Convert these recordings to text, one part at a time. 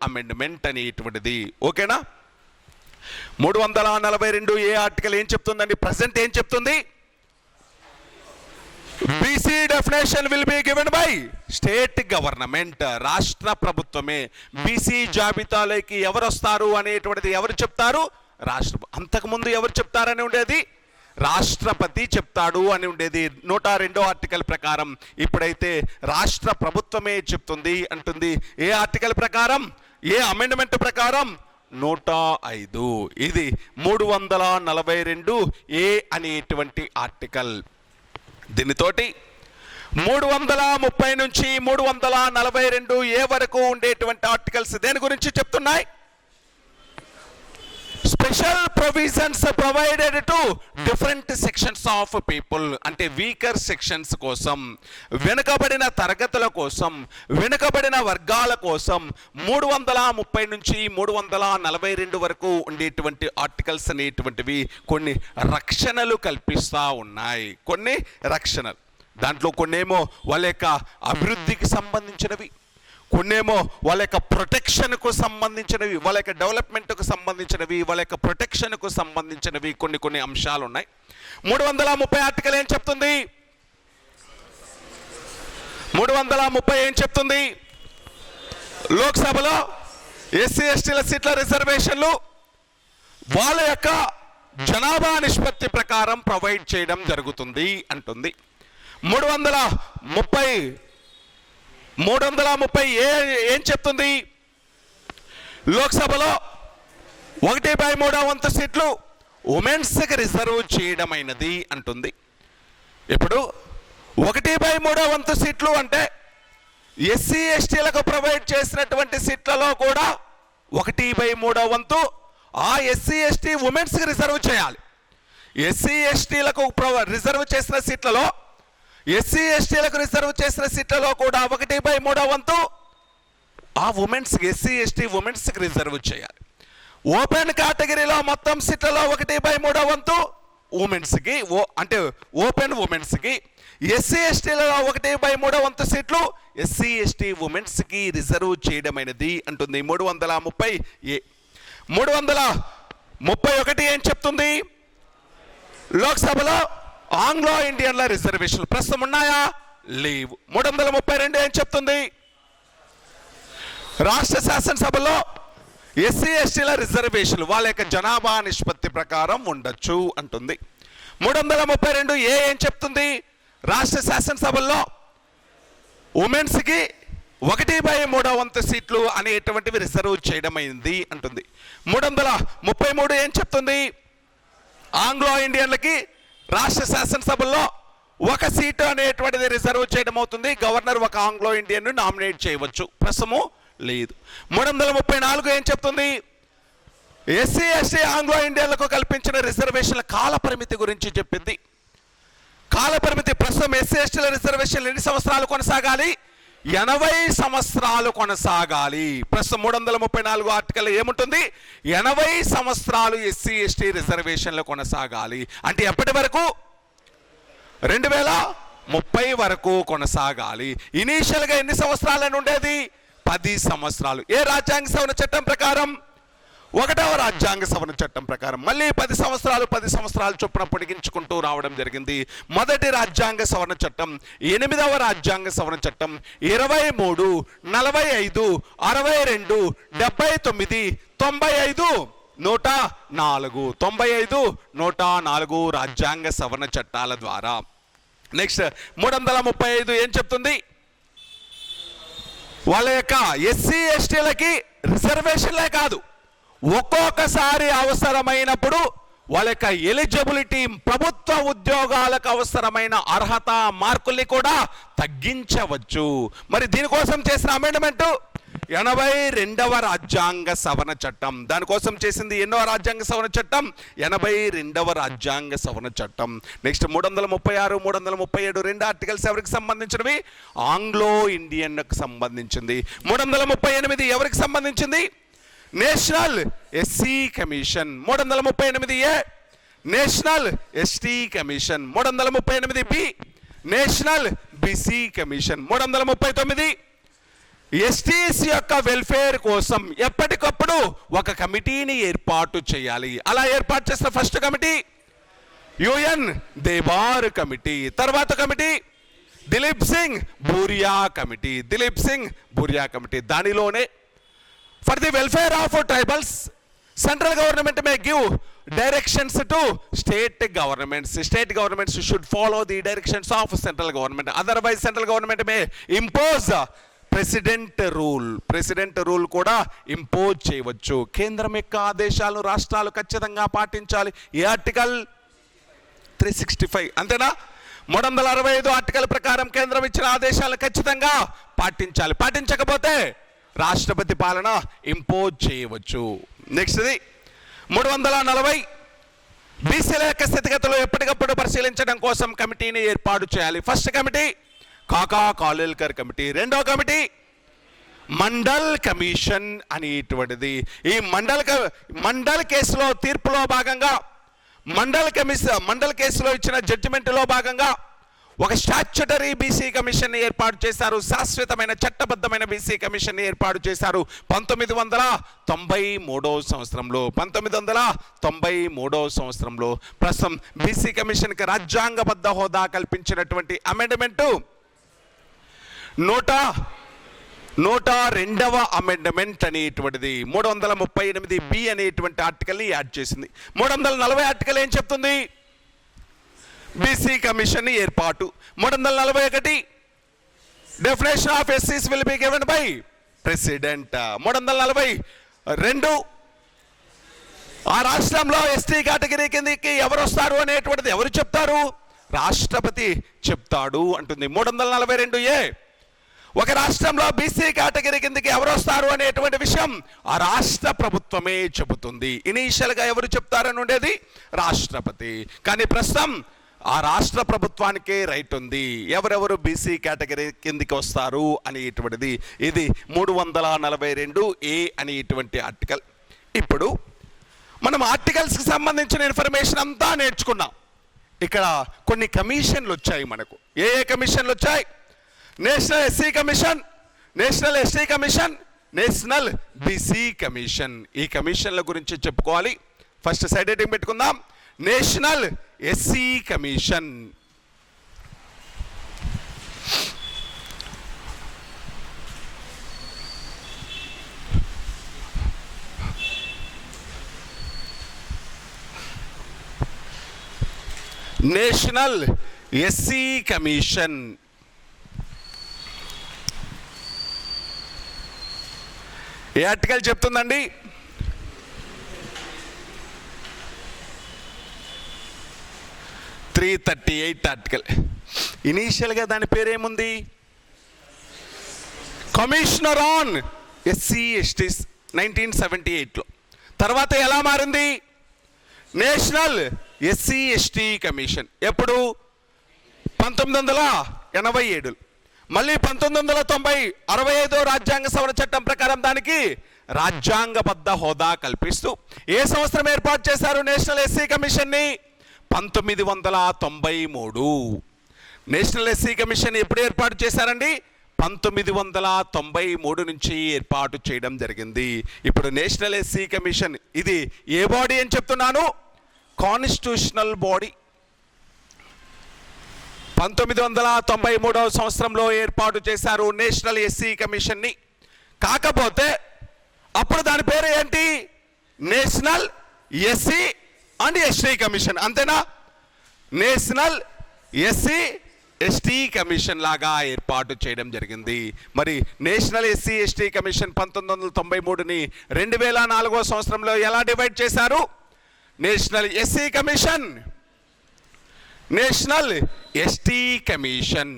Amendment అనేటువంటిది. ఓకేనా? 342 ఏ article ఏం చెప్తుందండి? ప్రజెంట్ ఏం చెప్తుంది? BC definition will be given by state government. రాష్ట్ర ప్రభుత్వమే బీసీ జాబితాలోకి ఎవరు వస్తారు అనేటువంటిది ఎవరు చెప్తారు? అంతకుముందు ఎవరు చెప్తారని ఉండేది? రాష్ట్రపతి చెప్తాడు అని ఉండేది 102 ఆర్టికల్ ప్రకారం. ఇప్పుడైతే రాష్ట్ర ప్రభుత్వమే చెప్తుంది అంటుంది. ఏ ఆర్టికల్ ప్రకారం? ఏ అమెండ్మెంట్ ప్రకారం? 105. ఇది 342 ఏ అనేటువంటి ఆర్టికల్. దీనితోటి 330 నుంచి 342 ఏ వరకు ఉండేటువంటి ఆర్టికల్స్ దేని గురించి చెప్తున్నాయి? Special provisions provided to different sections of people. అంటే వీకర్ సెక్షన్స్ కోసం, వెనుకబడిన తరగతుల కోసం, వెనుకబడిన వర్గాల కోసం 330 నుంచి 342 వరకు ఉండేటువంటి ఆర్టికల్స్ అనేటువంటివి కొన్ని రక్షణలు కల్పిస్తూ ఉన్నాయి. కొన్ని రక్షణలు, దాంట్లో కొన్నేమో వాళ్ళ యొక్క అభివృద్ధికి సంబంధించినవి, కొన్నేమో వాళ్ళ యొక్క ప్రొటెక్షన్కు సంబంధించినవి, వాళ్ళ యొక్క డెవలప్మెంట్కు సంబంధించినవి, వాళ్ళ యొక్క ప్రొటెక్షన్కు సంబంధించినవి కొన్ని అంశాలు ఉన్నాయి. 330 ఆర్టికల్ ఏం చెప్తుంది? 330 ఏం చెప్తుంది? లోక్సభలో ఎస్సీ ఎస్టీల సీట్ల రిజర్వేషన్లు వాళ్ళ యొక్క జనాభా నిష్పత్తి ప్రకారం ప్రొవైడ్ చేయడం జరుగుతుంది అంటుంది. 330 ఏం చెప్తుంది? లోక్సభలో 1/3 వంతు సీట్లు ఉమెన్స్కి రిజర్వ్ చేయడమైనది అంటుంది. ఇప్పుడు 1/3 వంతు సీట్లు అంటే ఎస్సీ ఎస్టీలకు ప్రొవైడ్ చేసినటువంటి సీట్లలో కూడా 1/3 వంతు ఆ ఎస్సీ ఎస్టీ ఉమెన్స్కి రిజర్వ్ చేయాలి. ఎస్సీ ఎస్టీలకు రిజర్వ్ చేసిన సీట్లలో, ఎస్సీ ఎస్టీలకు రిజర్వ్ చేసిన సీట్లలో కూడా 1/3 వంతు ఆ ఉమెన్స్కి, ఎస్సీ ఎస్టీ ఉమెన్స్కి రిజర్వ్ చేయాలి. ఓపెన్ కేటగిరీలో మొత్తం సీట్లలో 1/3 వంతు ఉమెన్స్కి, అంటే ఓపెన్ ఉమెన్స్కి. ఎస్సీ ఎస్టీలలో 1/3 వంతు సీట్లు ఎస్సీ ఎస్టీ ఉమెన్స్కి రిజర్వ్ చేయడమైనది అంటుంది 330 ఏ. 331 ఏం చెప్తుంది? లోక్సభలో ఆంగ్లో ఇండియన్ల రిజర్వేషన్లు ప్రస్తుతం ఉన్నాయా? లేవు. 332 ఏం చెప్తుంది? రాష్ట్ర శాసనసభలో ఎస్సీ ఎస్టీల రిజర్వేషన్లు వాళ్ళ యొక్క జనాభా నిష్పత్తి ప్రకారం ఉండొచ్చు అంటుంది. 332 ఏం చెప్తుంది? రాష్ట్ర శాసనసభల్లో ఉమెన్స్కి 1/3 వంతు సీట్లు అనేటువంటివి రిజర్వ్ చేయడమైంది అంటుంది. 333 ఏం చెప్తుంది? ఆంగ్లో ఇండియన్లకి రాష్ట్ర శాసనసభల్లో 1 సీటు అనేటువంటిది రిజర్వ్ చేయడం అవుతుంది. గవర్నర్ ఒక ఆంగ్లో ఇండియన్ నామినేట్ చేయవచ్చు. ప్రస్తుతము లేదు. 334 ఏం చెప్తుంది? ఎస్సీ ఎస్టీ ఆంగ్లో ఇండియన్లకు కల్పించిన రిజర్వేషన్ల కాల పరిమితి గురించి చెప్పింది. కాల పరిమితి ప్రస్తుతం ఎస్సీ ఎస్టీల రిజర్వేషన్లు ఎన్ని సంవత్సరాలు కొనసాగాలి? 80 సంవత్సరాలు కొనసాగాలి. ప్రస్తుతం 334 ఆర్టికల్ ఏముంటుంది? 80 సంవత్సరాలు ఎస్సీ ఎస్టీ రిజర్వేషన్లు కొనసాగాలి. అంటే ఎప్పటి వరకు? 2030 వరకు కొనసాగాలి. ఇనీషియల్గా ఎన్ని సంవత్సరాలని ఉండేది? 10 సంవత్సరాలు. ఏ రాజ్యాంగ సవరణ చట్టం ప్రకారం? 1వ రాజ్యాంగ సవరణ చట్టం ప్రకారం మళ్ళీ 10 సంవత్సరాలు చొప్పున పొడిగించుకుంటూ రావడం జరిగింది. మొదటి రాజ్యాంగ సవరణ చట్టం, 8వ రాజ్యాంగ సవరణ చట్టం 23, 45, 62, 79, 95, 104, 95, 104 రాజ్యాంగ సవరణ చట్టాల ద్వారా. నెక్స్ట్ 335 ఏం చెప్తుంది? వాళ్ళ యొక్క ఎస్సీ ఎస్టీలకి రిజర్వేషన్లే కాదు, ఒక్కొక్కసారి అవసరమైనప్పుడు వాళ్ళ యొక్క ఎలిజిబిలిటీ, ప్రభుత్వ ఉద్యోగాలకు అవసరమైన అర్హత మార్కుల్ని కూడా తగ్గించవచ్చు. మరి దీనికోసం చేసిన అమెండ్మెంట్ 82వ రాజ్యాంగ సవరణ చట్టం. దానికోసం చేసింది ఎన్నో రాజ్యాంగ సవరణ చట్టం? 82వ రాజ్యాంగ సవరణ చట్టం. నెక్స్ట్ 336, 337 రెండు ఆర్టికల్స్ ఎవరికి సంబంధించినవి? ఆంగ్లో ఇండియన్కు సంబంధించింది. 338 ఎవరికి సంబంధించింది? National SC commission. 338 A national ST commission. 338 B national BC commission. 339 STs యొక్క వెల్ఫేర్ కోసం ఎప్పటికప్పుడు ఒక కమిటీని ఏర్పాటు చేయాలి. అలా ఏర్పాటు చేసిన first committee U N Dhebar committee. తర్వాత committee Dilip Singh Bhuria committee. Dilip Singh Bhuria committee. దానిలోనే for the welfare of tribals central government may give directions to state governments. State governments should follow the directions of central government. Otherwise central government may impose president rule కూడా impose చేయవచ్చు. కేంద్రం యొక్క ఆదేశాలను రాష్ట్రాలు ఖచ్చితంగా పాటించాలి. ఈ ఆర్టికల్ 365 అంతేనా? 365 ఆర్టికల్ ప్రకారం కేంద్రం ఇచ్చిన ఆదేశాలను ఖచ్చితంగా పాటించాలి. పాటించకపోతే రాష్ట్రపతి పాలన ఇంపోజ్ చేయవచ్చు. నెక్స్ట్ది 340 బీసీల యొక్క స్థితిగతులు ఎప్పటికప్పుడు పరిశీలించడం కోసం కమిటీని ఏర్పాటు చేయాలి. ఫస్ట్ కమిటీ కాకా కాలేల్కర్ కమిటీ. రెండో కమిటీ మండల్ కమిషన్ అనేటువంటిది. ఈ మండల్ కేసులో తీర్పులో భాగంగా మండల్ కేసులో ఇచ్చిన జడ్జిమెంట్లో భాగంగా ఒక స్టాచ్యుటరీ బీసీ కమిషన్ ఏర్పాటు చేశారు. శాశ్వతమైన చట్టబద్ధమైన బీసీ కమిషన్ ఏర్పాటు చేశారు 1993 సంవత్సరంలో. 1993 సంవత్సరంలో ప్రస్తుతం బీసీ కమిషన్కి రాజ్యాంగబద్ధ హోదా కల్పించినటువంటి అమెండ్మెంట్ 102వ అమెండ్మెంట్ అనేటువంటిది 338B అనేటువంటి ఆర్టికల్ని యాడ్ చేసింది. 340 ఆర్టికల్ ఏం చెప్తుంది? బీసీ కమిషన్ ఏర్పాటు. 341 డెఫినేషన్ ఆఫ్ ఎస్సీస్ will be given by president. 342 ఆ రాష్ట్రంలో ఎస్టీ కేటగిరీ కిందకి ఎవరు వస్తారు అనేటువంటిది ఎవరు చెప్తారు? రాష్ట్రపతి చెప్తాడు అంటుంది. 342A ఒక రాష్ట్రంలో బీసీ కేటగిరీ కిందకి ఎవరు వస్తారు అనేటువంటి విషయం ఆ రాష్ట్ర ప్రభుత్వమే చెబుతుంది. ఇనీషియల్గా ఎవరు చెప్తారని ఉండేది? రాష్ట్రపతి. కానీ ప్రస్తుతం ఆ రాష్ట్ర ప్రభుత్వానికే రైట్ ఉంది ఎవరెవరు బీసీ కేటగిరీ కిందికి వస్తారు అనేటువంటిది. ఇది 342A అనేటువంటి ఆర్టికల్. ఇప్పుడు మనం ఆర్టికల్స్కి సంబంధించిన ఇన్ఫర్మేషన్ అంతా నేర్చుకున్నాం. ఇక్కడ కొన్ని కమిషన్లు వచ్చాయి మనకు. ఏ కమిషన్లు వచ్చాయి? National SC commission, national ST commission, national BC commission. ఈ కమిషన్ల గురించి చెప్పుకోవాలి. ఫస్ట్ సైడ్ హెడ్డింగ్ పెట్టుకుందాం. National SC commission. National SC commission ఏ ఆర్టికల్ చెప్తుందండి? 338 ఆర్టికల్. ఇనీషియల్గా దాని పేరేముంది? కమిషనర్ ఆన్ ఎస్సీ ఎస్టీస్ 1978లో. తర్వాత ఎలా మారింది? National SC ST commission. ఎప్పుడు? 1987. మళ్ళీ 1990 65వ రాజ్యాంగ సవరణ చట్టం ప్రకారం దానికి రాజ్యాంగబద్ధ హోదా కల్పిస్తూ ఏ సంవత్సరం ఏర్పాటు చేశారు నేషనల్ ఎస్సీ కమిషన్ని? 1993. నేషనల్ ఎస్సీ కమిషన్ ఎప్పుడు ఏర్పాటు చేశారండి? 1993 నుంచి ఏర్పాటు చేయడం జరిగింది. ఇప్పుడు నేషనల్ ఎస్సీ కమిషన్ ఇది ఏ బాడీ అని చెప్తున్నాను? Constitutional body. 1993వ సంవత్సరంలో ఏర్పాటు చేశారు నేషనల్ ఎస్సీ కమిషన్ని. కాకపోతే అప్పుడు దాని పేరు ఏంటి? National SC and ST commission. అంతేనా? నేషనల్ ఎస్సీ ఎస్టీ కమిషన్ లాగా ఏర్పాటు చేయడం జరిగింది. మరి నేషనల్ ఎస్సీ ఎస్టీ కమిషన్ 1993ని 2004వ సంవత్సరంలో ఎలా డివైడ్ చేశారు? National SC commission, national ST commission.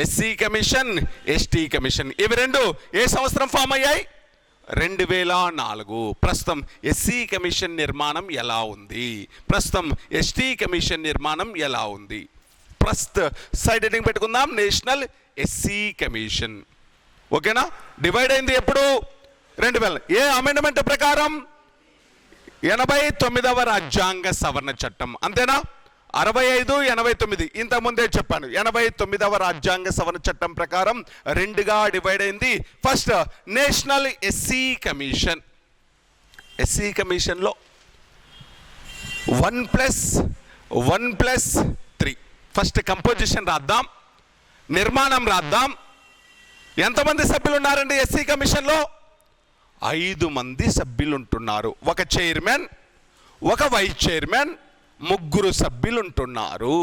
SC commission, ST commission ఇవి రెండు ఏ సంవత్సరం ఫామ్ అయ్యాయి? 2004. ప్రస్తుతం ఎస్సీ కమిషన్ నిర్మాణం ఎలా ఉంది? ప్రస్తుతం ఎస్టీ కమిషన్ నిర్మాణం ఎలా ఉంది? సైడ్ హెడ్డింగ్ పెట్టుకుందాం. National SC commission. ఓకేనా? డివైడ్ అయింది ఎప్పుడు? 2000. ఏ అమెండ్మెంట్ ప్రకారం? 89వ రాజ్యాంగ సవరణ చట్టం. అంతేనా? 65, 89 ఇంతకుముందే చెప్పాను. 89వ రాజ్యాంగ సవరణ చట్టం ప్రకారం 2గా డివైడ్ అయింది. First national SC commission. SC కమిషన్లో 1+1+3. ఫస్ట్ కంపోజిషన్ రాద్దాం, నిర్మాణం రాద్దాం. ఎంతమంది సభ్యులు ఉన్నారండి ఎస్సీ కమిషన్లో? 5 మంది సభ్యులు ఉంటున్నారు. ఒక చైర్మన్, ఒక వైస్ చైర్మన్, 3 సభ్యులు ఉంటున్నారు.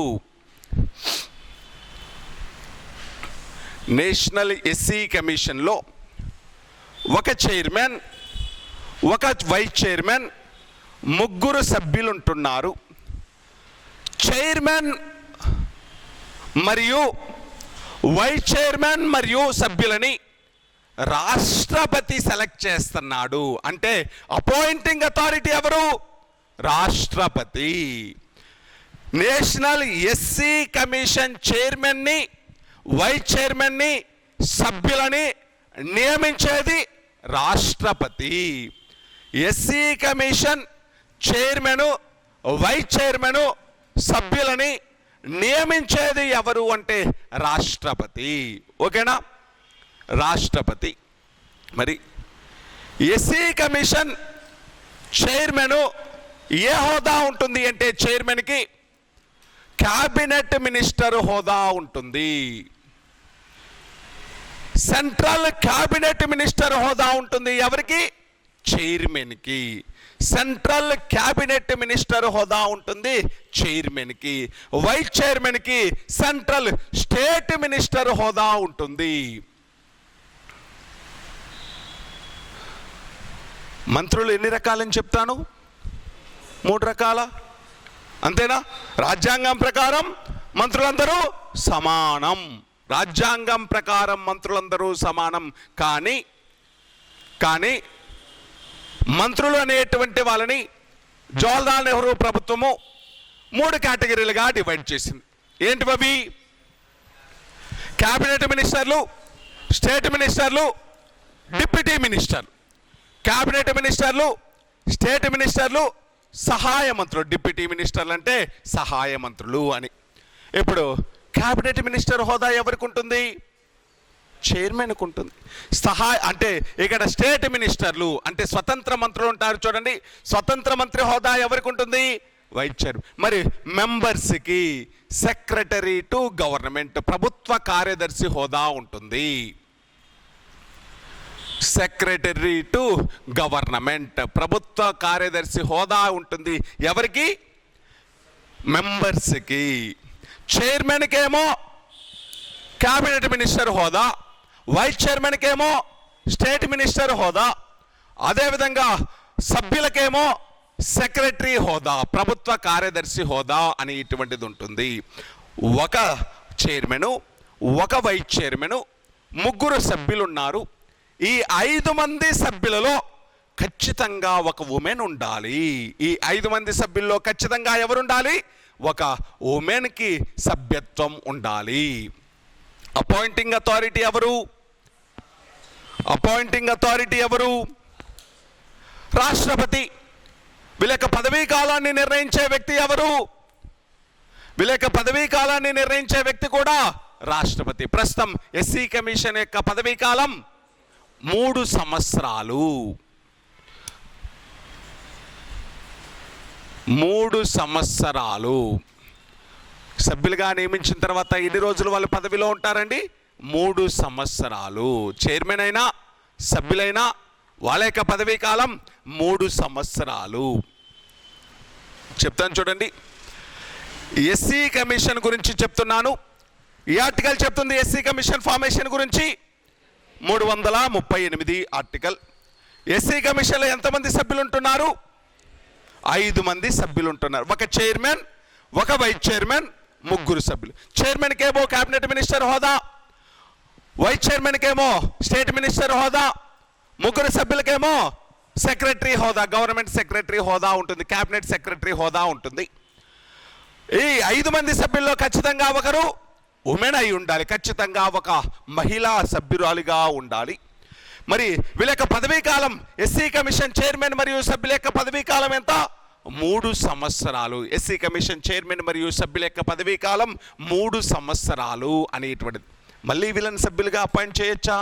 నేషనల్ ఎస్సీ కమిషన్లో ఒక చైర్మన్, ఒక వైస్ చైర్మన్, 3 సభ్యులు ఉంటున్నారు. చైర్మన్ మరియు వైస్ చైర్మన్ మరియు సభ్యులని రాష్ట్రపతి సెలెక్ట్ చేస్తున్నాడు. అంటే అపాయింటింగ్ అథారిటీ ఎవరు? రాష్ట్రపతి. నేషనల్ ఎస్సీ కమిషన్ చైర్మన్ని, వైస్ చైర్మన్ని, సభ్యులని నియమించేది రాష్ట్రపతి. SC commission chairman, vice chairman, సభ్యులని నియమించేది ఎవరు అంటే రాష్ట్రపతి. ఓకేనా? రాష్ట్రపతి. మరి ఎస్సీ కమిషన్ చైర్మన్ ఏ హోదా ఉంటుంది అంటే చైర్మన్కి క్యాబినెట్ మినిస్టర్ హోదా ఉంటుంది. సెంట్రల్ క్యాబినెట్ మినిస్టర్ హోదా ఉంటుంది. ఎవరికి? చైర్మన్కి. సెంట్రల్ క్యాబినెట్ మినిస్టర్ హోదా ఉంటుంది చైర్మన్కి. వైస్ చైర్మన్కి సెంట్రల్ స్టేట్ మినిస్టర్ హోదా ఉంటుంది. మంత్రులు ఎన్ని రకాలని చెప్తాను? 3 రకాల. అంతేనా? రాజ్యాంగం ప్రకారం మంత్రులందరూ సమానం. రాజ్యాంగం ప్రకారం మంత్రులందరూ సమానం. కానీ మంత్రులు అనేటువంటి వాళ్ళని జవహర్లాల్ నెహ్రూ ప్రభుత్వము 3 కేటగిరీలుగా డివైడ్ చేసింది. ఏంటివి? క్యాబినెట్ మినిస్టర్లు, స్టేట్ మినిస్టర్లు, డిప్యూటీ మినిస్టర్లు. క్యాబినెట్ మినిస్టర్లు, స్టేట్ మినిస్టర్లు, సహాయ మంత్రులు. డిప్యూటీ మినిస్టర్లు అంటే సహాయ మంత్రులు అని. ఇప్పుడు క్యాబినెట్ మినిస్టర్ హోదా ఎవరికి ఉంటుంది? చైర్మన్కు ఉంటుంది. అంటే ఇక్కడ స్టేట్ మినిస్టర్లు అంటే స్వతంత్ర మంత్రులు ఉంటారు చూడండి. స్వతంత్ర మంత్రి హోదా ఎవరికి ఉంటుంది? Vice chairman. మరి మెంబర్స్కి సెక్రటరీ టు గవర్నమెంట్, ప్రభుత్వ కార్యదర్శి హోదా ఉంటుంది. సెక్రటరీ టు గవర్నమెంట్, ప్రభుత్వ కార్యదర్శి హోదా ఉంటుంది. ఎవరికి? మెంబర్స్కి. చైర్మన్కి ఏమో క్యాబినెట్ మినిస్టర్ హోదా, వైస్ చైర్మన్కి ఏమో స్టేట్ మినిస్టర్ హోదా, అదేవిధంగా సభ్యులకేమో సెక్రటరీ హోదా, ప్రభుత్వ కార్యదర్శి హోదా అని ఇటువంటిది ఉంటుంది. ఒక చైర్మను, ఒక వైస్ చైర్మను, 3 సభ్యులు ఉన్నారు. ఈ 5 మంది సభ్యులలో ఖచ్చితంగా ఒక ఉమెన్ ఉండాలి. ఈ 5 మంది సభ్యుల్లో ఖచ్చితంగా ఎవరు ఉండాలి? ఒక ఉమెన్కి సభ్యత్వం ఉండాలి. అపాయింటింగ్ అథారిటీ ఎవరు? అపాయింటింగ్ అథారిటీ ఎవరు? రాష్ట్రపతి. వీళ్ళ యొక్క పదవీ కాలాన్ని నిర్ణయించే వ్యక్తి ఎవరు? వీళ్ళ యొక్క పదవీ కాలాన్ని నిర్ణయించే వ్యక్తి కూడా రాష్ట్రపతి. ప్రస్తుతం ఎస్సీ కమిషన్ యొక్క పదవీ కాలం 3 సంవత్సరాలు. 3 సంవత్సరాలు. సభ్యులుగా నియమించిన తర్వాత ఎన్ని రోజులు వాళ్ళు పదవిలో ఉంటారండి? 3 సంవత్సరాలు. చైర్మన్ అయినా సభ్యులైనా వాళ్ళ యొక్క పదవీ కాలం 3 సంవత్సరాలు. చెప్తాను చూడండి. ఎస్సీ కమిషన్ గురించి చెప్తున్నాను. ఈ ఆర్టికల్ చెప్తుంది ఎస్సీ కమిషన్ ఫార్మేషన్ గురించి. 338 ఆర్టికల్. ఎస్సీ కమిషన్లో ఎంతమంది సభ్యులు ఉంటున్నారు? 5 మంది సభ్యులు ఉంటున్నారు. ఒక చైర్మన్, ఒక వైస్ చైర్మన్, 3 సభ్యులు. చైర్మన్కి ఏమో క్యాబినెట్ మినిస్టర్ హోదా, వైస్ చైర్మన్కి ఏమో స్టేట్ మినిస్టర్ హోదా, 3 సభ్యులకేమో సెక్రటరీ హోదా, గవర్నమెంట్ సెక్రటరీ హోదా ఉంటుంది, క్యాబినెట్ సెక్రటరీ హోదా ఉంటుంది. ఈ 5 మంది సభ్యుల్లో ఖచ్చితంగా ఒకరు ఉమెన్ అయి ఉండాలి. ఖచ్చితంగా ఒక మహిళా సభ్యురాలిగా ఉండాలి. మరి వీళ్ళ యొక్క పదవీ కాలం, ఎస్సీ కమిషన్ చైర్మన్ మరియు సభ్యుల యొక్క పదవీ కాలం ఎంత? 3 సంవత్సరాలు. ఎస్సీ కమిషన్ చైర్మన్ మరియు సభ్యుల యొక్క పదవీ కాలం 3 సంవత్సరాలు అనేటువంటిది. మళ్ళీ వీళ్ళని సభ్యులుగా అపాయింట్ చేయొచ్చా?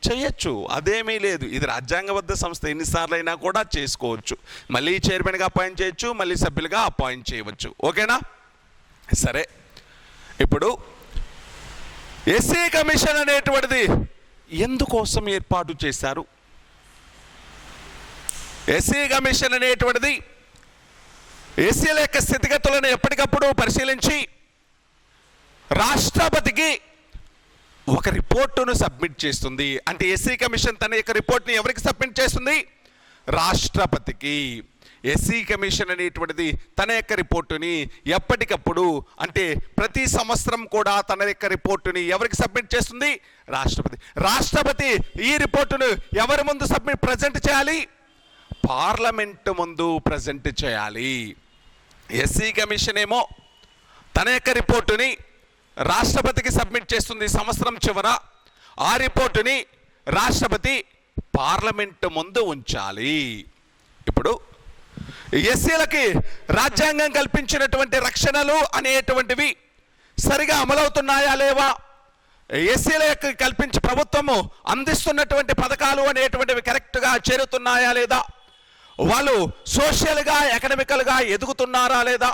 చేయొచ్చు, అదేమీ లేదు. ఇది రాజ్యాంగబద్ధ సంస్థ, ఎన్నిసార్లు అయినా కూడా చేసుకోవచ్చు. మళ్ళీ చైర్మన్గా అపాయింట్ చేయొచ్చు, మళ్ళీ సభ్యులుగా అపాయింట్ చేయవచ్చు. ఓకేనా? సరే, ఇప్పుడు ఎస్సీ కమిషన్ అనేటువంటిది ఎందుకోసం ఏర్పాటు చేశారు? ఎస్సీ కమిషన్ అనేటువంటిది ఎస్సీల యొక్క స్థితిగతులను ఎప్పటికప్పుడు పరిశీలించి రాష్ట్రపతికి ఒక రిపోర్టును సబ్మిట్ చేస్తుంది. అంటే ఎస్సీ కమిషన్ తన యొక్క రిపోర్ట్ని ఎవరికి సబ్మిట్ చేస్తుంది? రాష్ట్రపతికి. ఎస్సీ కమిషన్ అనేటువంటిది తన యొక్క రిపోర్టుని ఎప్పటికప్పుడు, అంటే ప్రతి సంవత్సరం కూడా తన యొక్క రిపోర్టుని ఎవరికి సబ్మిట్ చేస్తుంది? రాష్ట్రపతి. రాష్ట్రపతి ఈ రిపోర్టును ఎవరి ముందు ప్రజెంట్ చేయాలి? పార్లమెంటు ముందు ప్రజెంట్ చేయాలి. ఎస్సీ కమిషన్ ఏమో తన యొక్క రిపోర్టుని రాష్ట్రపతికి సబ్మిట్ చేస్తుంది సంవత్సరం చివర. ఆ రిపోర్టుని రాష్ట్రపతి పార్లమెంటు ముందు ఉంచాలి. ఇప్పుడు ఎస్సీలకి రాజ్యాంగం కల్పించినటువంటి రక్షణలు అనేటువంటివి సరిగా అమలవుతున్నాయా లేవా? ఎస్సీలకు కల్పించి ప్రభుత్వము అందిస్తున్నటువంటి పథకాలు అనేటువంటివి కరెక్ట్గా చేరుతున్నాయా లేదా? వాళ్ళు సోషల్గా ఎకనామికల్గా ఎదుగుతున్నారా లేదా?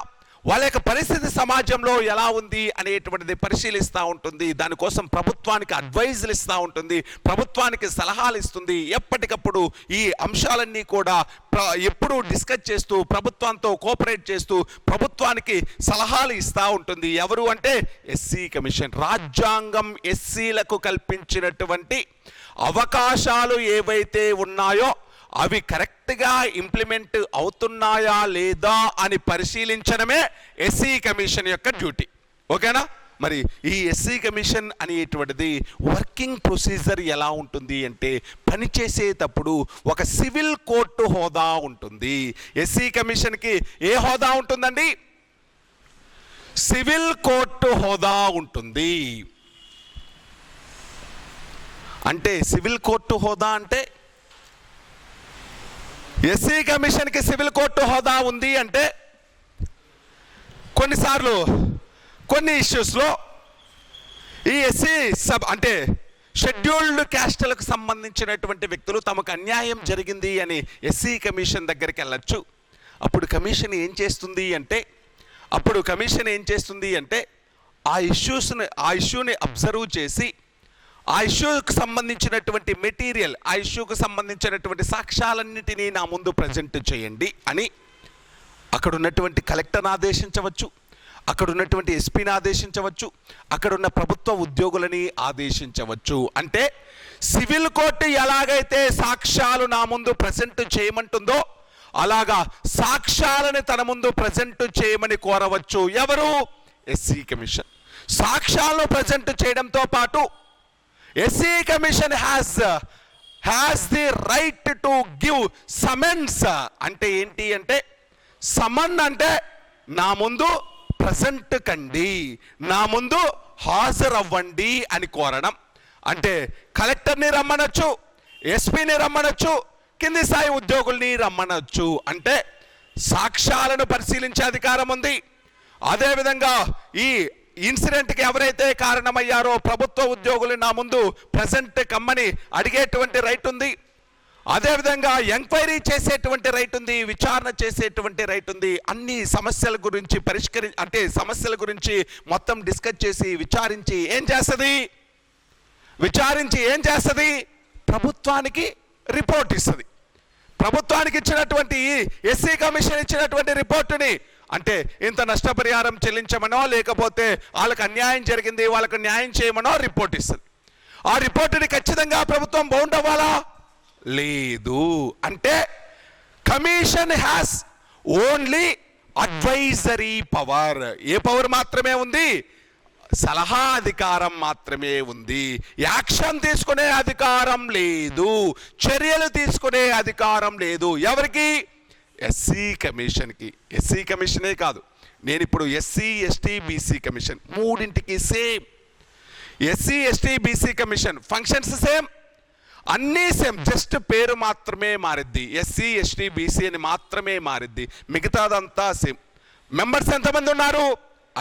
వాళ్ళ యొక్క పరిస్థితి సమాజంలో ఎలా ఉంది అనేటువంటిది పరిశీలిస్తూ ఉంటుంది. దానికోసం ప్రభుత్వానికి అడ్వైజులు ఇస్తూ ఉంటుంది, ప్రభుత్వానికి సలహాలు ఇస్తుంది. ఎప్పటికప్పుడు ఈ అంశాలన్నీ కూడా ఎప్పుడూ డిస్కస్ చేస్తూ, ప్రభుత్వంతో కోఆపరేట్ చేస్తూ ప్రభుత్వానికి సలహాలు ఇస్తూ ఉంటుంది. ఎవరు అంటే ఎస్సీ కమిషన్. రాజ్యాంగం ఎస్సీలకు కల్పించినటువంటి అవకాశాలు ఏవైతే ఉన్నాయో అవి కరెక్ట్గా ఇంప్లిమెంట్ అవుతున్నాయా లేదా అని పరిశీలించడమే ఎస్సీ కమిషన్ యొక్క డ్యూటీ. ఓకేనా? మరి ఈ ఎస్సీ కమిషన్ అనేటువంటిది వర్కింగ్ ప్రొసీజర్ ఎలా ఉంటుంది అంటే, పనిచేసేటప్పుడు ఒక సివిల్ కోర్టు హోదా ఉంటుంది. ఎస్సీ కమిషన్కి ఏ హోదా ఉంటుందండి? సివిల్ కోర్టు హోదా ఉంటుంది. అంటే సివిల్ కోర్టు హోదా అంటే ఎస్సీ కమిషన్కి సివిల్ కోర్టు హోదా ఉంది అంటే, కొన్నిసార్లు కొన్ని ఇష్యూస్లో ఈ ఎస్సీ అంటే షెడ్యూల్డ్ క్యాస్టులకు సంబంధించినటువంటి వ్యక్తులు తమకు అన్యాయం జరిగింది అని ఎస్సీ కమిషన్ దగ్గరికి వెళ్ళచ్చు. అప్పుడు కమిషన్ ఏం చేస్తుంది అంటే ఆ ఇష్యూని అబ్జర్వ్ చేసి ఆ ఇష్యూకి సంబంధించినటువంటి మెటీరియల్, ఆ ఇష్యూకి సంబంధించినటువంటి సాక్ష్యాలన్నిటినీ నా ముందు ప్రజెంట్ చేయండి అని అక్కడ ఉన్నటువంటి కలెక్టర్ని ఆదేశించవచ్చు, అక్కడ ఉన్నటువంటి ఎస్పీని ఆదేశించవచ్చు, అక్కడ ఉన్న ప్రభుత్వ ఉద్యోగులని ఆదేశించవచ్చు. అంటే సివిల్ కోర్టు ఎలాగైతే సాక్ష్యాలు నా ముందు ప్రజెంట్ చేయమంటుందో అలాగా సాక్ష్యాలను తన ముందు ప్రజెంట్ చేయమని కోరవచ్చు. ఎవరు? SC commission. సాక్ష్యాలను ప్రజెంట్ చేయడంతో పాటు SC commission has the right to give summons. అంటే ఏంటి అంటే, సమన్ అంటే నా ముందు ప్రజెంట్ కండి, నా ముందు హాజరవ్వండి అని కోరడం. అంటే కలెక్టర్ని రమ్మనొచ్చు, ఎస్పీని రమ్మనొచ్చు, కింది స్థాయి ఉద్యోగుల్ని రమ్మనొచ్చు. అంటే సాక్ష్యాలను పరిశీలించే అధికారం ఉంది. అదేవిధంగా ఈ ఇన్సిడెంట్కి ఎవరైతే కారణమయ్యారో ప్రభుత్వ ఉద్యోగులు నా ముందు ప్రజెంట్ కమ్మని అడిగేటువంటి రైట్ ఉంది. అదేవిధంగా ఎంక్వైరీ చేసేటువంటి రైట్ ఉంది, విచారణ చేసేటువంటి రైట్ ఉంది. అన్ని సమస్యల గురించి సమస్యల గురించి మొత్తం డిస్కస్ చేసి విచారించి ఏం చేస్తుంది? ప్రభుత్వానికి రిపోర్ట్ ఇస్తుంది. ప్రభుత్వానికి ఇచ్చినటువంటి ఎస్సీ కమిషన్ ఇచ్చినటువంటి రిపోర్టుని, అంటే ఇంత నష్టపరిహారం చెల్లించమనో లేకపోతే వాళ్ళకి అన్యాయం జరిగింది వాళ్ళకి న్యాయం చేయమనో రిపోర్ట్ ఇస్తుంది. ఆ రిపోర్టుని ఖచ్చితంగా ప్రభుత్వం బౌండ్ అవ్వాలా? లేదు. అంటే commission has only advisory power. A power మాత్రమే ఉంది? సలహా అధికారం మాత్రమే ఉంది. యాక్షన్ తీసుకునే అధికారం లేదు, చర్యలు తీసుకునే అధికారం లేదు. ఎవరికి? ఎస్సీ కమిషన్కి. ఎస్సీ కమిషనే కాదు, నేను ఇప్పుడు ఎస్సీ ఎస్టీ బీసీ కమిషన్ మూడింటికి same. SC ST BC commission functions same, అన్నీ సేమ్, జస్ట్ పేరు మాత్రమే మారిద్ది. ఎస్సీ ఎస్టీ బీసీ అని మాత్రమే మారిద్ది, మిగతాదంతా సేమ్. మెంబర్స్ ఎంతమంది ఉన్నారు?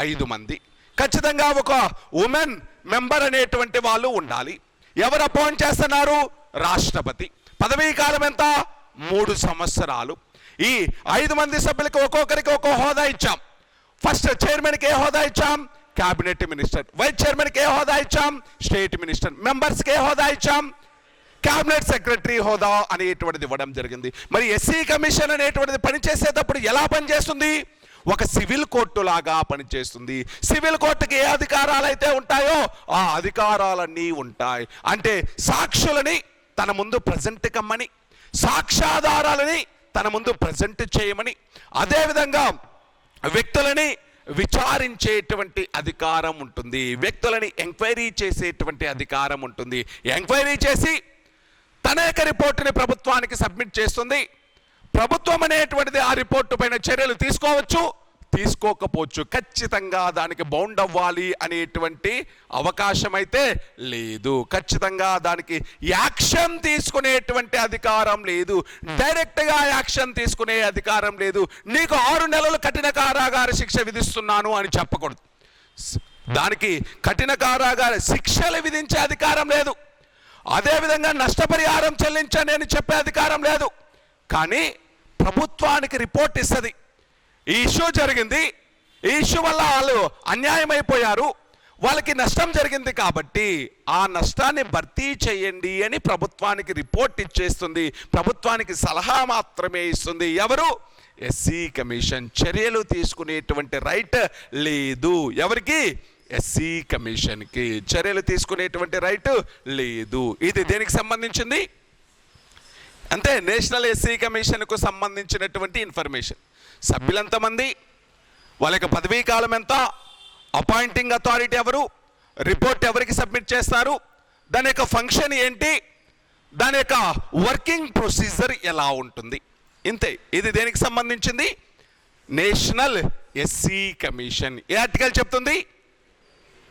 5 మంది. ఖచ్చితంగా ఒక ఉమెన్ మెంబర్ అనేటువంటి వాళ్ళు ఉండాలి. ఎవరు అపాయింట్ చేస్తున్నారు? రాష్ట్రపతి. పదవీ కాలం ఎంత? 3 సంవత్సరాలు. ఈ 5 మంది సభ్యులకు ఒక్కొక్కరికి ఒక్కో హోదా ఇచ్చాం. ఫస్ట్ చైర్మన్కి ఏ హోదా ఇచ్చాం? Cabinet minister. వైస్ చైర్మన్కి ఏ హోదా ఇచ్చాం? State minister. మెంబర్స్కి ఏ హోదా ఇచ్చాం? క్యాబినెట్ సెక్రటరీ హోదా అనేటువంటిది ఇవ్వడం జరిగింది. మరి ఎస్సీ కమిషన్ అనేటువంటిది పనిచేసేటప్పుడు ఎలా పనిచేస్తుంది? ఒక సివిల్ కోర్టు లాగా పనిచేస్తుంది. సివిల్ కోర్టుకి ఏ అధికారాలు అయితే ఉంటాయో ఆ అధికారాలన్నీ ఉంటాయి. అంటే సాక్షులని తన ముందు ప్రజెంట్ కమ్మని, సాక్ష్యాధారాలని తన ముందు ప్రజెంట్ చేయమని, అదేవిధంగా వ్యక్తులని విచారించేటువంటి అధికారం ఉంటుంది, వ్యక్తులని ఎంక్వైరీ చేసేటువంటి అధికారం ఉంటుంది. ఎంక్వైరీ చేసి తన యొక్క రిపోర్టుని ప్రభుత్వానికి సబ్మిట్ చేస్తుంది. ప్రభుత్వం అనేటువంటిది ఆ రిపోర్టు పైన చర్యలు తీసుకోవచ్చు, తీసుకోకపోవచ్చు. ఖచ్చితంగా దానికి బౌండ్ అవ్వాలి అనేటువంటి అవకాశం అయితే లేదు. ఖచ్చితంగా దానికి యాక్షన్ తీసుకునేటువంటి అధికారం లేదు. డైరెక్ట్గా యాక్షన్ తీసుకునే అధికారం లేదు. నీకు 6 నెలలు కఠిన కారాగార శిక్ష విధిస్తున్నాను అని చెప్పకూడదు. దానికి కఠిన కారాగార శిక్షలు విధించే అధికారం లేదు. అదేవిధంగా నష్టపరిహారం చెల్లించండి అని చెప్పే అధికారం లేదు. కానీ ప్రభుత్వానికి రిపోర్ట్ ఇస్తుంది, ఈ ఇష్యూ జరిగింది, ఈ ఇష్యూ వల్ల వాళ్ళు అన్యాయమైపోయారు, వాళ్ళకి నష్టం జరిగింది కాబట్టి ఆ నష్టాన్ని భర్తీ చేయండి అని ప్రభుత్వానికి రిపోర్ట్ ఇచ్చేస్తుంది. ప్రభుత్వానికి సలహా మాత్రమే ఇస్తుంది. ఎవరు? SC commission. చర్యలు తీసుకునేటువంటి రైట్ లేదు. ఎవరికి? ఎస్సీ కమిషన్కి చర్యలు తీసుకునేటువంటి రైట్ లేదు. ఇది దేనికి సంబంధించింది? అంతే, నేషనల్ ఎస్సీ కమిషన్కు సంబంధించినటువంటి ఇన్ఫర్మేషన్. సభ్యులంతమంది, వాళ్ళ యొక్క పదవీ కాలం ఎంత, అపాయింటింగ్ అథారిటీ ఎవరు, రిపోర్ట్ ఎవరికి సబ్మిట్ చేస్తారు, దాని యొక్క ఫంక్షన్ ఏంటి, దాని యొక్క వర్కింగ్ ప్రొసీజర్ ఎలా ఉంటుంది, ఇంతే. ఇది దేనికి సంబంధించింది? National SC commission. ఏ ఆర్టికల్ చెప్తుంది?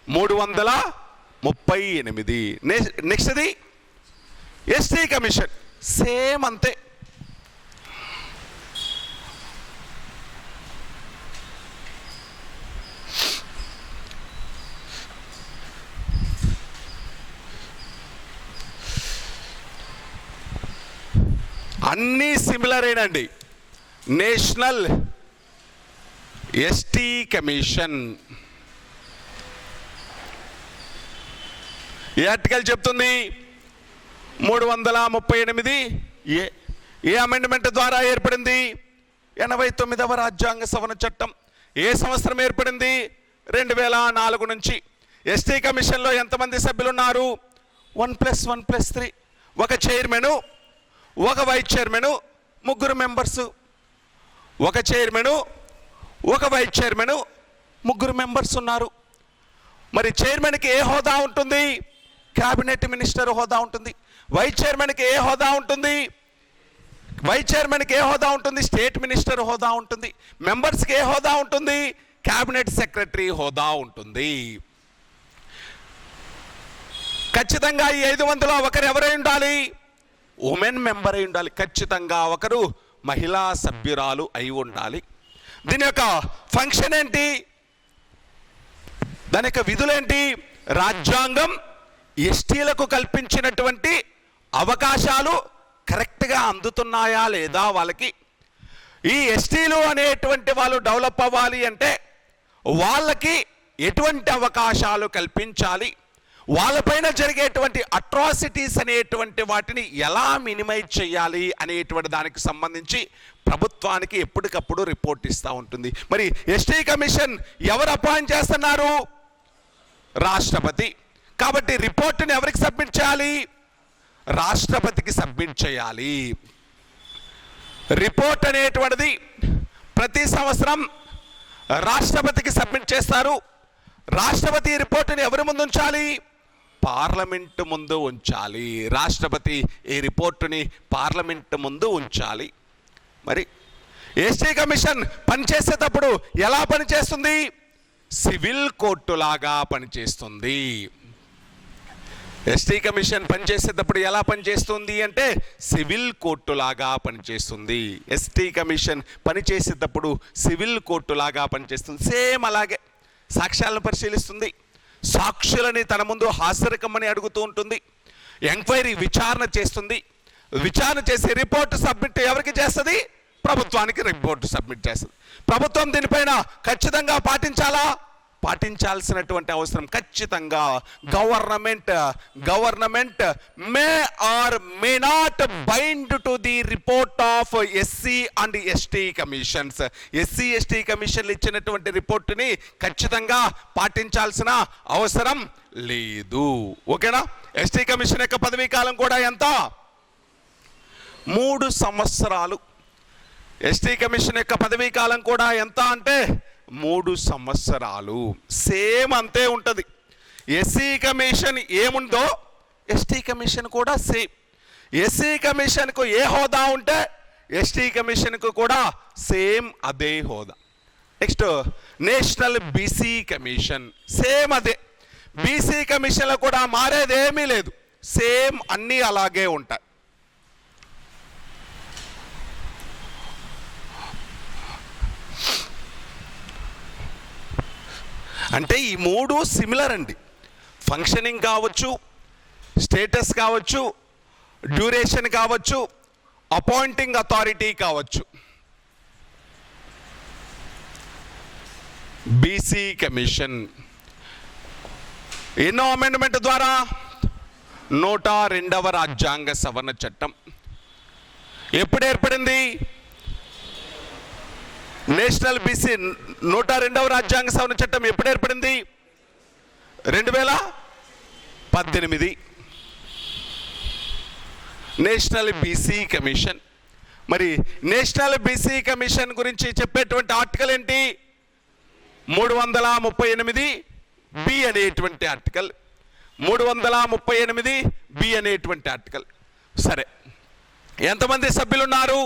338. నెక్స్ట్ది ఎస్టీ కమిషన్, సేమ్ అంతే. అన్నీ సిమిలర్ ఏనండి. నేషనల్ ఎస్టీ కమిషన్ ఏ ఆర్టికల్ చెప్తుంది? 338. ఏ అమెండ్మెంట్ ద్వారా ఏర్పడింది? 89వ రాజ్యాంగ సవరణ చట్టం. ఏ సంవత్సరం ఏర్పడింది? 2004 నుంచి. ఎస్టీ కమిషన్లో ఎంతమంది సభ్యులు ఉన్నారు? 1+1+3. ఒక చైర్మను, ఒక వైస్ చైర్మను, 3 మెంబర్సు. ఒక చైర్మను, ఒక వైస్ చైర్మను, 3 మెంబర్స్ ఉన్నారు. మరి చైర్మన్కి ఏ హోదా ఉంటుంది? క్యాబినెట్ మినిస్టర్ హోదా ఉంటుంది. వైస్ చైర్మన్కి ఏ హోదా ఉంటుంది? వైస్ చైర్మన్కి ఏ హోదా ఉంటుంది? స్టేట్ మినిస్టర్ హోదా ఉంటుంది. మెంబర్స్కి ఏ హోదా ఉంటుంది? క్యాబినెట్ సెక్రటరీ హోదా ఉంటుంది. ఖచ్చితంగా ఈ 500లో ఒకరు ఎవరై ఉండాలి? ఉమెన్ మెంబర్ అయి ఉండాలి. ఖచ్చితంగా ఒకరు మహిళా సభ్యురాలు అయి ఉండాలి. దీని యొక్క ఫంక్షన్ ఏంటి? దాని యొక్క విధులేంటి? రాజ్యాంగం ఎస్టీలకు కల్పించినటువంటి అవకాశాలు కరెక్ట్గా అందుతున్నాయా లేదా వాళ్ళకి? ఈ ఎస్టీలు అనేటువంటి వాళ్ళు డెవలప్ అవ్వాలి అంటే వాళ్ళకి ఎటువంటి అవకాశాలు కల్పించాలి, వాళ్ళపైన జరిగేటువంటి అట్రాసిటీస్ అనేటువంటి వాటిని ఎలా మినిమైజ్ చేయాలి అనేటువంటి దానికి సంబంధించి ప్రభుత్వానికి ఎప్పటికప్పుడు రిపోర్ట్ ఇస్తూ ఉంటుంది. మరి ఎస్టీ కమిషన్ ఎవరు అపాయింట్ చేస్తున్నారు? రాష్ట్రపతి. కాబట్టి రిపోర్టుని ఎవరికి సబ్మిట్ చేయాలి? రాష్ట్రపతికి సబ్మిట్ చేయాలి. రిపోర్ట్ అనేటువంటిది ప్రతి సంవత్సరం రాష్ట్రపతికి సబ్మిట్ చేస్తారు. రాష్ట్రపతి రిపోర్టుని ఎవరి ముందు ఉంచాలి? పార్లమెంటు ముందు ఉంచాలి. రాష్ట్రపతి ఈ రిపోర్టుని పార్లమెంటు ముందు ఉంచాలి. మరి ఎస్టీ కమిషన్ పనిచేసేటప్పుడు ఎలా పనిచేస్తుంది? సివిల్ కోర్టు లాగా పనిచేస్తుంది. ఎస్టీ కమిషన్ పనిచేసేటప్పుడు ఎలా పనిచేస్తుంది అంటే సివిల్ కోర్టు లాగా పనిచేస్తుంది. ఎస్టీ కమిషన్ పనిచేసేటప్పుడు సివిల్ కోర్టు లాగా పనిచేస్తుంది. సేమ్ అలాగే సాక్ష్యాలను పరిశీలిస్తుంది, సాక్షులని తన ముందు హాజరుకమ్మని అడుగుతూ ఉంటుంది, ఎంక్వైరీ విచారణ చేస్తుంది, విచారణ చేసి రిపోర్ట్ సబ్మిట్ ఎవరికి చేస్తుంది? ప్రభుత్వానికి రిపోర్ట్ సబ్మిట్ చేస్తుంది. ప్రభుత్వం దీనిపైన ఖచ్చితంగా పాటించాల్సినటువంటి అవసరం ఖచ్చితంగా government may or may not bind to the report of SC and ST commissions. SC ST కమిషన్లు ఇచ్చినటువంటి రిపోర్టుని ఖచ్చితంగా పాటించాల్సిన అవసరం లేదు. ఓకేనా? ఎస్టీ కమిషన్ యొక్క పదవీ కాలం కూడా ఎంత? 3 సంవత్సరాలు. ఎస్టీ కమిషన్ యొక్క పదవీ కాలం కూడా ఎంత అంటే 3 సంవత్సరాలు. సేమ్ అంతే ఉంటుంది. ఎస్సీ కమిషన్ ఏముందో ఎస్టీ కమిషన్ కూడా సేమ్. ఎస్సీ కమిషన్కు ఏ హోదా ఉంటే ఎస్టీ కమిషన్కు కూడా సేమ్ అదే హోదా. Next national BC commission same అదే. బీసీ కమిషన్లో కూడా మారేదేమీ లేదు, సేమ్ అన్నీ అలాగే ఉంటాయి. అంటే ఈ 3 సిమిలర్ అండి. ఫంక్షనింగ్ కావచ్చు, స్టేటస్ కావచ్చు, డ్యూరేషన్ కావచ్చు, అపాయింటింగ్ అథారిటీ కావచ్చు. బీసీ కమిషన్ ఎన్నో అమెండ్మెంట్ ద్వారా 102వ రాజ్యాంగ సవరణ చట్టం ఎప్పుడు ఏర్పడింది? నేషనల్ బీసీ 102వ రాజ్యాంగ సవరణ చట్టం ఎప్పుడు ఏర్పడింది? 2018. National BC commission. మరి నేషనల్ బీసీ కమిషన్ గురించి చెప్పేటువంటి ఆర్టికల్ ఏంటి? 338B అనేటువంటి ఆర్టికల్. 338B అనేటువంటి ఆర్టికల్. సరే, ఎంతమంది సభ్యులు ఉన్నారు?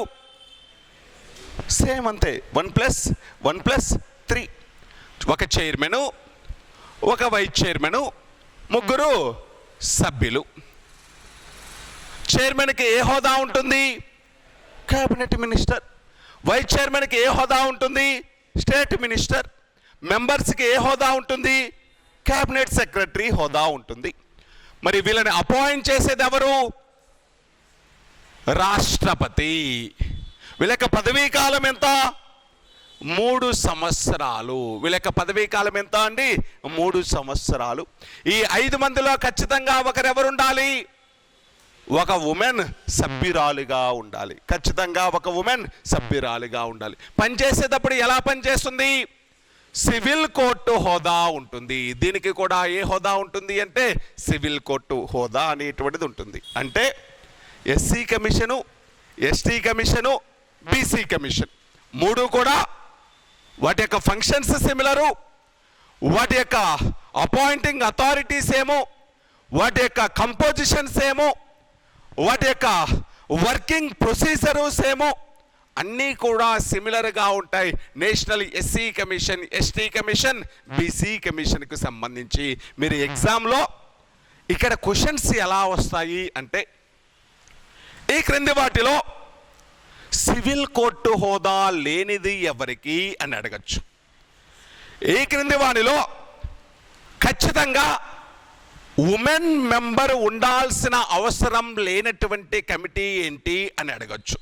సేమ్ అంతే, 1+1+3. ఒక చైర్మను, ఒక వైస్ చైర్మను, 3 సభ్యులు. చైర్మన్కి ఏ హోదా ఉంటుంది? Cabinet minister. వైస్ చైర్మన్కి ఏ హోదా ఉంటుంది? State minister. మెంబర్స్కి ఏ హోదా ఉంటుంది? క్యాబినెట్ సెక్రటరీ హోదా ఉంటుంది. మరి వీళ్ళని అపాయింట్ చేసేది ఎవరు? రాష్ట్రపతి. వీళ్ళ యొక్క పదవీ కాలం ఎంత? 3 సంవత్సరాలు. వీళ్ళ యొక్క పదవీ కాలం ఎంత అండి? 3 సంవత్సరాలు. ఈ 5 మందిలో ఖచ్చితంగా ఒకరెవరు ఉండాలి? ఒక ఉమెన్ సభ్యురాలుగా ఉండాలి. ఖచ్చితంగా ఒక ఉమెన్ సభ్యురాలుగా ఉండాలి. పనిచేసేటప్పుడు ఎలా పనిచేస్తుంది? సివిల్ కోర్టు హోదా ఉంటుంది. దీనికి కూడా ఏ హోదా ఉంటుంది అంటే సివిల్ కోర్టు హోదా అనేటువంటిది ఉంటుంది. అంటే SC commission, ST commission, BC commission 3 కూడా వాటి యొక్క ఫంక్షన్స్ సిమిలరు, వాటి యొక్క అపాయింటింగ్ అథారిటీస్ ఏమో, వాటి యొక్క కంపోజిషన్స్ ఏమో, వాటి యొక్క వర్కింగ్ ప్రొసీజర్స్ ఏమో అన్నీ కూడా సిమిలర్గా ఉంటాయి. National SC commission, ST commission, BC కమిషన్కి సంబంధించి మీరు ఎగ్జామ్లో ఇక్కడ క్వశ్చన్స్ ఎలా వస్తాయి అంటే ఈ క్రింది వాటిలో సివిల్ కోర్టు హోదా లేనిది ఎవరికి అని అడగచ్చు. ఈ క్రింది వాటిలో ఖచ్చితంగా ఉమెన్ మెంబర్ ఉండాల్సిన అవసరం లేనటువంటి కమిటీ ఏంటి అని అడగచ్చు.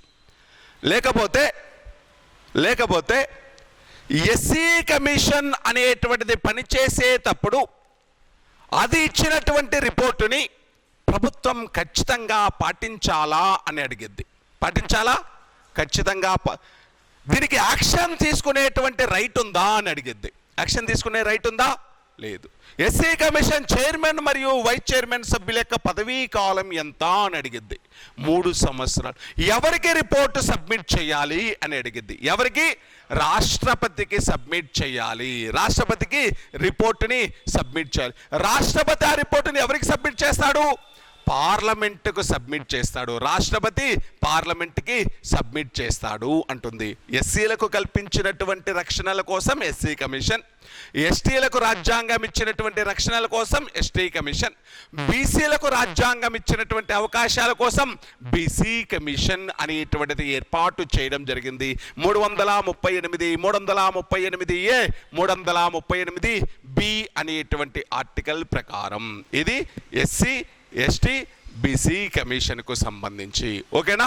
లేకపోతే ఎస్సీ కమిషన్ అనేటువంటిది పనిచేసేటప్పుడు అది ఇచ్చినటువంటి రిపోర్టుని ప్రభుత్వం ఖచ్చితంగా పాటించాలా అని అడిగిద్ది. పాటించాలా? ఖచ్చితంగా. దీనికి యాక్షన్ తీసుకునేటువంటి రైట్ ఉందా అని అడిగిద్ది. యాక్షన్ తీసుకునే రైట్ ఉందా? లేదు. ఎస్సీ కమిషన్ చైర్మన్ మరియు వైస్ చైర్మన్ సభ్యుల యొక్క పదవీ కాలం ఎంత అని అడిగిద్ది. 3 సంవత్సరాలు. ఎవరికి రిపోర్టు సబ్మిట్ చేయాలి అని అడిగిద్ది. ఎవరికి? రాష్ట్రపతికి సబ్మిట్ చేయాలి. రాష్ట్రపతికి రిపోర్టుని సబ్మిట్ చేయాలి. రాష్ట్రపతి ఆ రిపోర్టుని ఎవరికి సబ్మిట్ చేస్తాడు? పార్లమెంటుకు సబ్మిట్ చేస్తాడు, రాష్ట్రపతి పార్లమెంట్కి సబ్మిట్ చేస్తాడు అంటుంది. ఎస్సీలకు కల్పించినటువంటి రక్షణల కోసం ఎస్సీ కమిషన్, ఎస్టీలకు రాజ్యాంగం ఇచ్చినటువంటి రక్షణల కోసం ఎస్టీ కమిషన్, బీసీలకు రాజ్యాంగం ఇచ్చినటువంటి అవకాశాల కోసం బీసీ కమిషన్ అనేటువంటిది ఏర్పాటు చేయడం జరిగింది. 338, 338A, 338B అనేటువంటి ఆర్టికల్ ప్రకారం ఇది ఎస్సీ, ఎస్టీ, బీసీ కమిషన్కు సంబంధించి. ఓకేనా?